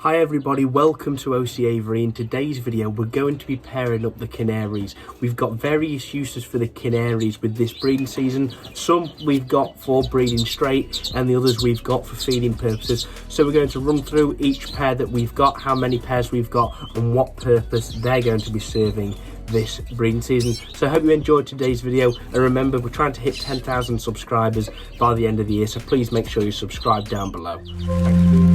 Hi everybody, welcome to OC Avery. In today's video we're going to be pairing up the canaries. We've got various uses for the canaries with this breeding season. Some we've got for breeding straight and the others we've got for feeding purposes. So we're going to run through each pair that we've got, how many pairs we've got and what purpose they're going to be serving this breeding season. So I hope you enjoyed today's video, and remember we're trying to hit 10,000 subscribers by the end of the year, so please make sure you subscribe down below. Thank you.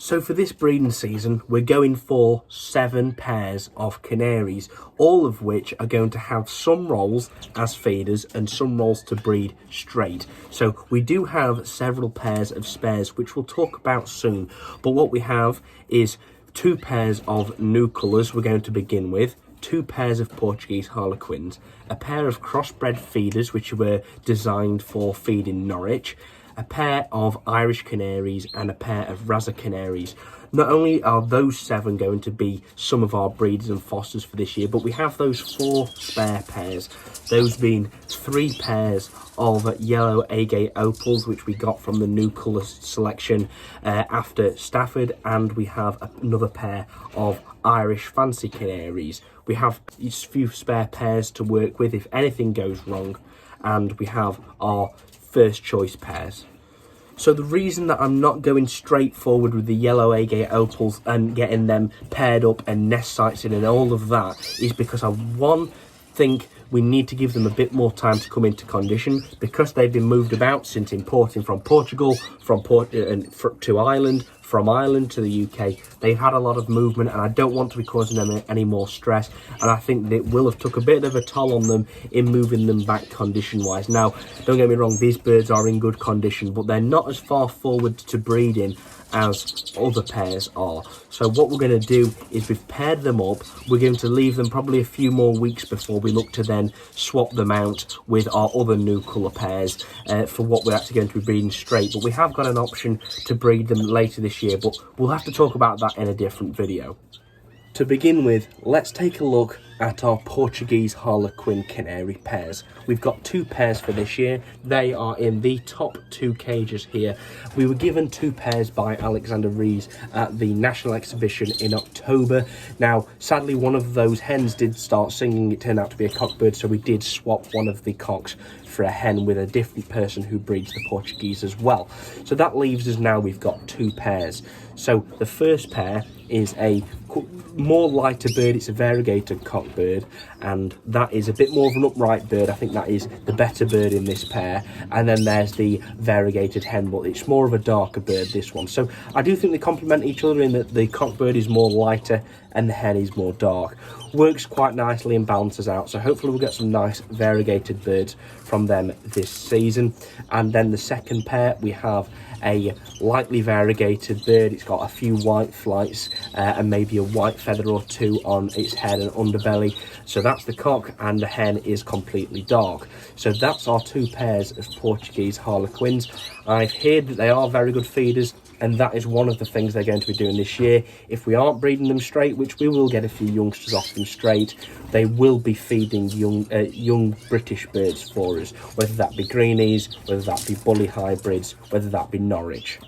So for this breeding season, we're going for 7 pairs of canaries, all of which are going to have some roles as feeders and some roles to breed straight. So we do have several pairs of spares, which we'll talk about soon. But what we have is 2 pairs of new colours we're going to begin with, 2 pairs of Portuguese Harlequins, a pair of crossbred feeders which were designed for feeding Norwich, a pair of Irish canaries and a pair of Raza canaries. Not only are those 7 going to be some of our breeders and fosters for this year, but we have those 4 spare pairs, those being 3 pairs of yellow agate opals which we got from the new colour selection after Stafford, and we have another pair of Irish fancy canaries. We have a few spare pairs to work with if anything goes wrong, and we have our first choice pairs. So the reason that I'm not going straight forward with the yellow agate opals and getting them paired up and nest sites in and all of that is because I think we need to give them a bit more time to come into condition, because they've been moved about since importing from Portugal, to Ireland, from Ireland to the UK. They've had a lot of movement and I don't want to be causing them any more stress, and I think that it will have took a bit of a toll on them in moving them back condition wise. Now don't get me wrong, these birds are in good condition, but they're not as far forward to breeding as other pairs are. So what we're going to do is we've paired them up. We're going to leave them probably a few more weeks before we look to then swap them out with our other new colour pairs for what we're actually going to be breeding straight. But we have got an option to breed them later this year, but we'll have to talk about that in a different video. To begin with, let's take a look at our Portuguese Harlequin canary pairs. We've got 2 pairs for this year. They are in the top 2 cages here. We were given 2 pairs by Alexander Rees at the National Exhibition in October. Now, sadly, one of those hens did start singing. It turned out to be a cockbird, so we did swap one of the cocks for a hen with a different person who breeds the Portuguese as well. So that leaves us now, we've got 2 pairs. So the first pair is a more lighter bird. It's a variegated cockbird, and that is a bit more of an upright bird. I think that is the better bird in this pair. And then there's the variegated hen, but it's more of a darker bird, this one. So I do think they complement each other in that the cockbird is more lighter and the hen is more dark. Works quite nicely and balances out, so hopefully we'll get some nice variegated birds from them this season. And then the second pair, we have a lightly variegated bird. It's got a few white flights and maybe a white feather or 2 on its head and underbelly. So that's the cock, and the hen is completely dark. So that's our 2 pairs of Portuguese Harlequins. I've heard that they are very good feeders, and that is one of the things they're going to be doing this year. If we aren't breeding them straight, which we will get a few youngsters off them straight, they will be feeding young British birds for us, whether that be greenies, whether that be bully hybrids, whether that be Norwich.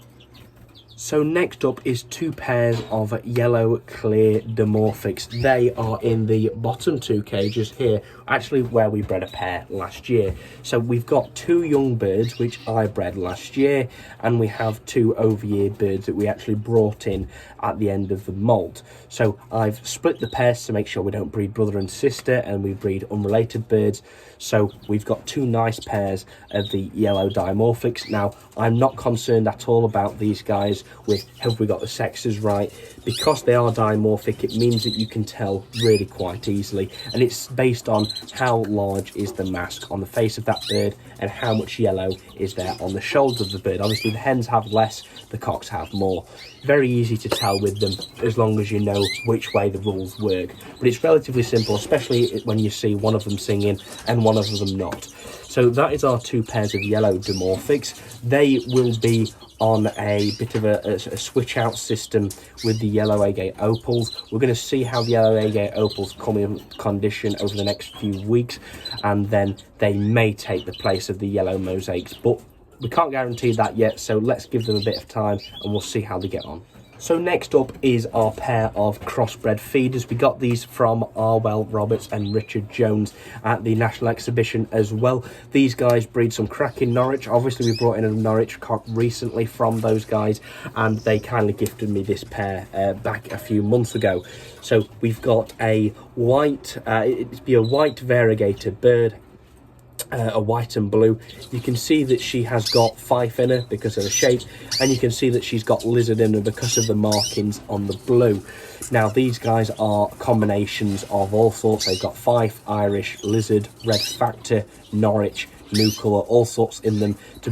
So next up is 2 pairs of yellow clear dimorphics. They are in the bottom 2 cages here, actually where we bred a pair last year. So we've got 2 young birds which I bred last year, and we have 2 over-year birds that we actually brought in at the end of the molt. So I've split the pairs to make sure we don't breed brother and sister and we breed unrelated birds. So we've got 2 nice pairs of the yellow dimorphics. Now I'm not concerned at all about these guys with have we got the sexes right. Because they are dimorphic, it means that you can tell really quite easily, and it's based on how large is the mask on the face of that bird and how much yellow is there on the shoulders of the bird. Obviously the hens have less, the cocks have more. Very easy to tell with them as long as you know which way the rules work, but it's relatively simple, especially when you see one of them singing and one of them not. So that is our 2 pairs of yellow dimorphics. They will be on a bit of a switch out system with the yellow agate opals. We're going to see how the yellow agate opals come in condition over the next few weeks, and then they may take the place of the yellow mosaics. But we can't guarantee that yet, so let's give them a bit of time and we'll see how they get on. So next up is our pair of crossbred feeders. We got these from Arwell Roberts and Richard Jones at the National Exhibition as well. These guys breed some cracking Norwich. Obviously we brought in a Norwich cock recently from those guys, and they kindly gifted me this pair back a few months ago. So we've got a white, it'd be a white variegated bird, a white and blue. You can see that she has got fife in her because of the shape, and you can see that she's got lizard in her because of the markings on the blue. Now these guys are combinations of all sorts. They've got fife, Irish, lizard, red factor, Norwich, new colour, all sorts in them to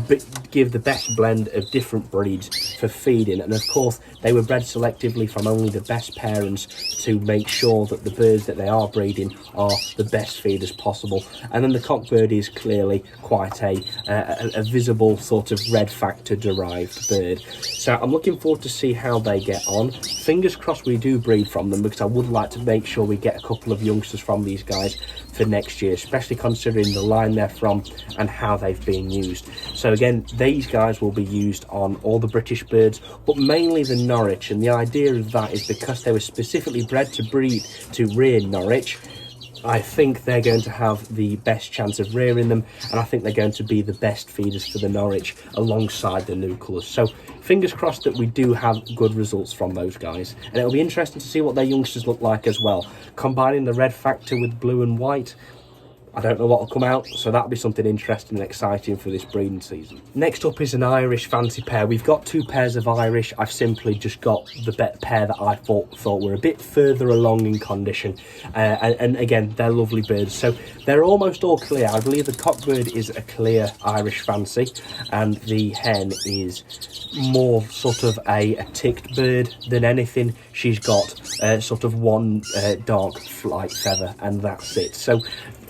give the best blend of different breeds for feeding. And of course they were bred selectively from only the best parents to make sure that the birds that they are breeding are the best feeders possible. And then the cockbird is clearly quite a visible sort of red factor derived bird. So I'm looking forward to see how they get on. Fingers crossed we do breed from them, because I would like to make sure we get a couple of youngsters from these guys for next year, especially considering the line they're from and how they've been used. So again, these guys will be used on all the British birds, but mainly the Norwich. And the idea of that is because they were specifically bred to breed to rear Norwich, I think they're going to have the best chance of rearing them, and I think they're going to be the best feeders for the Norwich alongside the new colours. So fingers crossed that we do have good results from those guys, and it'll be interesting to see what their youngsters look like as well. Combining the red factor with blue and white, I don't know what will come out, so that'll be something interesting and exciting for this breeding season. Next up is an Irish fancy pair. We've got two pairs of Irish. I've simply just got the pair that I thought were a bit further along in condition, and again, they're lovely birds. So they're almost all clear. I believe the cockbird is a clear Irish fancy, and the hen is more sort of a ticked bird than anything. She's got sort of one dark flight feather, and that's it. So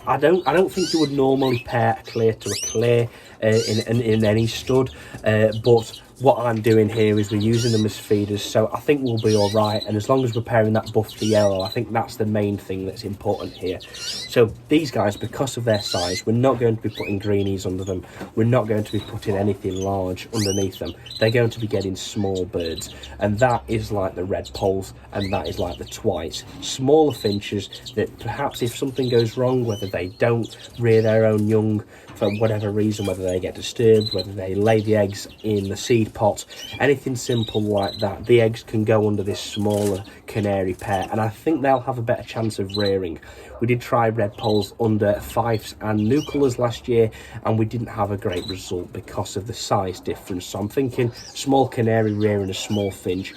I don't think you would normally pair a clear to a clear in any stud, but what I'm doing here is we're using them as feeders, so I think we'll be all right. And as long as we're pairing that buff to yellow, I think that's the main thing that's important here. So these guys, because of their size, we're not going to be putting greenies under them. We're not going to be putting anything large underneath them. They're going to be getting small birds, and that is like the red poles, and that is like the twites. Smaller finches that perhaps if something goes wrong, whether they don't rear their own young for whatever reason, whether they get disturbed, whether they lay the eggs in the seed pot, anything simple like that, the eggs can go under this smaller canary pair, and I think they'll have a better chance of rearing. We did try red poles under fifes and new colours last year, and we didn't have a great result because of the size difference. So I'm thinking small canary rearing a small finch,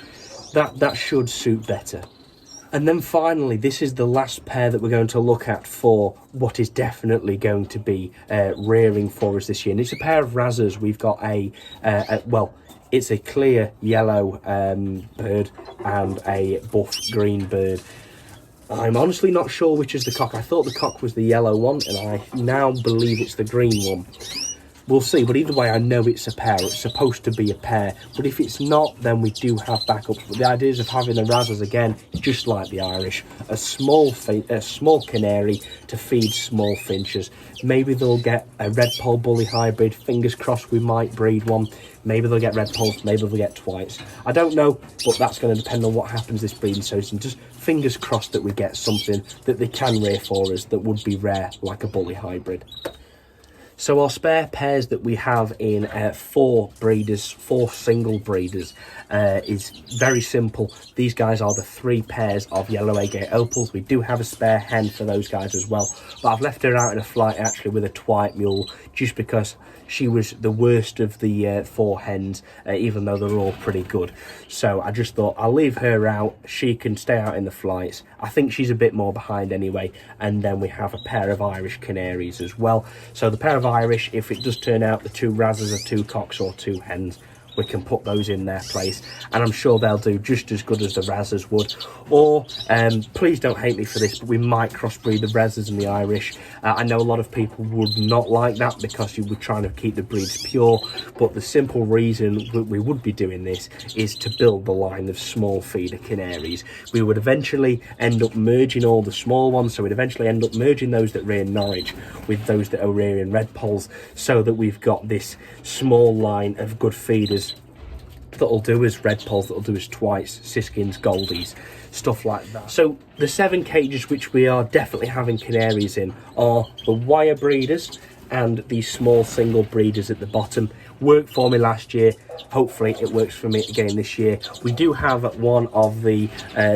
that should suit better. And then finally, this is the last pair that we're going to look at for what is definitely going to be rearing for us this year. And it's a pair of Razzers. We've got well, it's a clear yellow bird and a buff green bird. I'm honestly not sure which is the cock. I thought the cock was the yellow one, and I now believe it's the green one. We'll see, but either way, I know it's a pair. It's supposed to be a pair, but if it's not, then we do have backups. But the ideas of having the Razzers again, just like the Irish, a small canary to feed small finches. Maybe they'll get a red pole bully hybrid. Fingers crossed we might breed one. Maybe they'll get red poles, maybe they'll get twites. I don't know, but that's going to depend on what happens this breeding season. Just fingers crossed that we get something that they can rear for us that would be rare, like a bully hybrid. So our spare pairs that we have in four single breeders, is very simple. These guys are the three pairs of yellow agate opals. We do have a spare hen for those guys as well, but I've left her out in a flight actually with a twite mule, just because she was the worst of the four hens, even though they're all pretty good. So I just thought I'll leave her out. She can stay out in the flights. I think she's a bit more behind anyway. And then we have a pair of Irish canaries as well. So the pair of Irish, if it does turn out the two Razzers are two cocks or two hens, we can put those in their place, and I'm sure they'll do just as good as the Razzers would. Or please don't hate me for this, but we might crossbreed the Razzers and the Irish. I know a lot of people would not like that because you were trying to keep the breeds pure, but the simple reason we would be doing this is to build the line of small feeder canaries. We would eventually end up merging all the small ones, so we'd eventually end up merging those that rear Norwich with those that are rearing red polls, so that we've got this small line of good feeders that'll do as red polls, that'll do as twice, siskins, goldies, stuff like that. So the 7 cages which we are definitely having canaries in are the wire breeders and the small single breeders at the bottom. Worked for me last year, hopefully it works for me again this year. We do have one of the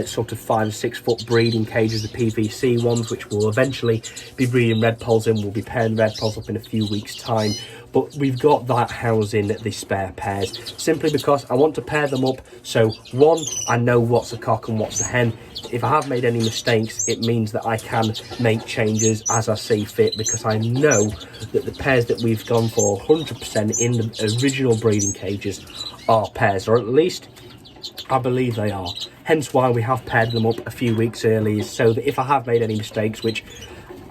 sort of 5 or 6 foot breeding cages, the PVC ones, which will eventually be breeding red polls in. We'll be pairing red polls up in a few weeks time, but we've got that housing the spare pairs simply because I want to pair them up. So one, I know what's a cock and what's a hen. If I have made any mistakes, it means that I can make changes as I see fit, because I know that the pairs that we've gone for 100% in the original breeding cages are pairs, or at least I believe they are. Hence why we have paired them up a few weeks early, so that if I have made any mistakes, which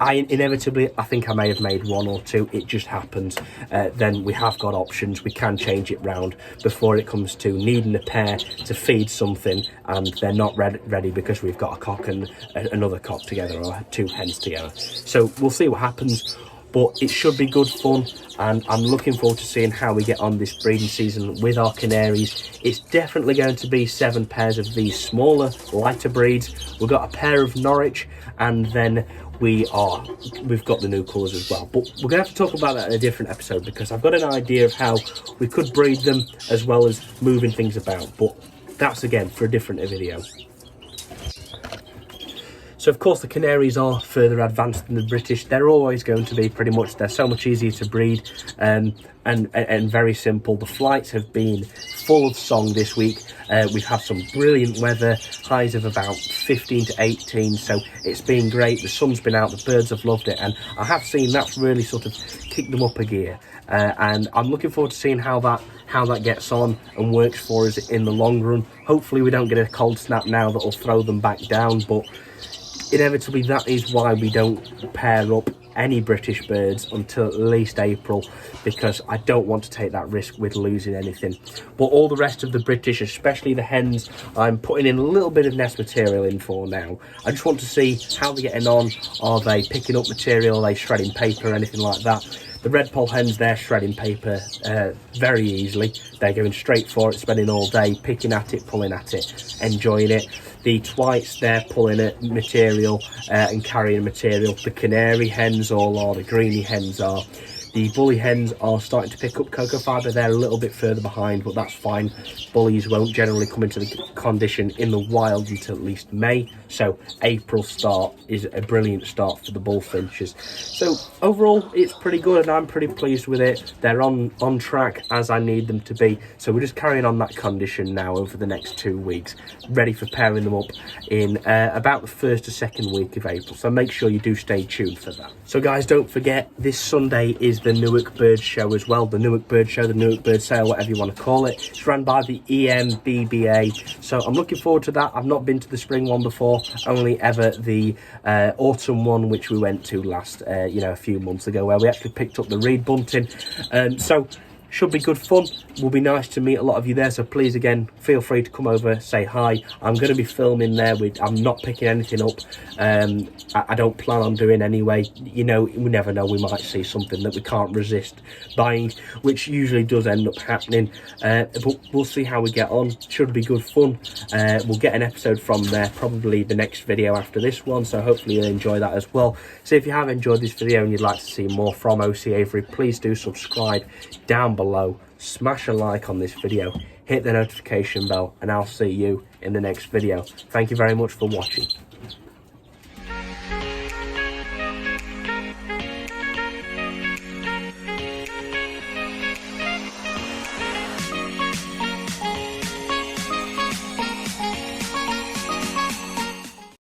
I think I may have made 1 or 2, it just happens, then we have got options. We can change it round before it comes to needing a pair to feed something and they're not ready because we've got a cock and another cock together, or 2 hens together. So we'll see what happens, but it should be good fun, and I'm looking forward to seeing how we get on this breeding season with our canaries. It's definitely going to be 7 pairs of these smaller, lighter breeds. We've got a pair of Norwich, and then we've got the new colours as well, but we're going to have to talk about that in a different episode, because I've got an idea of how we could breed them as well as moving things about, but that's again for a different video. So of course the canaries are further advanced than the British. They're always going to be, pretty much. They're so much easier to breed and very simple. The flights have been full of song this week. We've had some brilliant weather, highs of about 15 to 18, so it's been great. The sun's been out, the birds have loved it, and I have seen that's really sort of kicked them up a gear, and I'm looking forward to seeing how that gets on and works for us in the long run. Hopefully we don't get a cold snap now that'll throw them back down, but inevitably that is why we don't pair up any British birds until at least April, because I don't want to take that risk with losing anything. But all the rest of the British, especially the hens, I'm putting in a little bit of nest material in for now. I just want to see how they're getting on. Are they picking up material? Are they shredding paper or anything like that? The red poll hens, they're shredding paper very easily. They're going straight for it, spending all day picking at it, pulling at it, enjoying it. The twites, they're pulling at material and carrying material. The canary hens all are, the greeny hens are. The bully hens are starting to pick up cocoa fibre. They're a little bit further behind, but that's fine. Bullies won't generally come into the condition in the wild until at least May. So April start is a brilliant start for the bullfinches. So overall, it's pretty good and I'm pretty pleased with it. They're on track as I need them to be. So we're just carrying on that condition now over the next 2 weeks, ready for pairing them up in about the 1st or 2nd week of April. So make sure you do stay tuned for that. So guys, don't forget, this Sunday is the Newark Bird Show as well. The Newark Bird Show, the Newark Bird Sale, whatever you want to call it. It's run by the EMBBA. So I'm looking forward to that. I've not been to the spring one before, only ever the autumn one, which we went to last, a few months ago, where we actually picked up the reed bunting. So should be good fun. Will be nice to meet a lot of you there, so please again feel free to come over, say hi. I'm going to be filming there. I'm not picking anything up. I don't plan on doing anyway. We never know, we might see something that we can't resist buying, which usually does end up happening, but we'll see how we get on. Should be good fun. We'll get an episode from there, probably the next video after this one, so hopefully you'll enjoy that as well. So if you have enjoyed this video and you'd like to see more from OC Avery, please do subscribe down below, smash a like on this video, hit the notification bell, and I'll see you in the next video. Thank you very much for watching.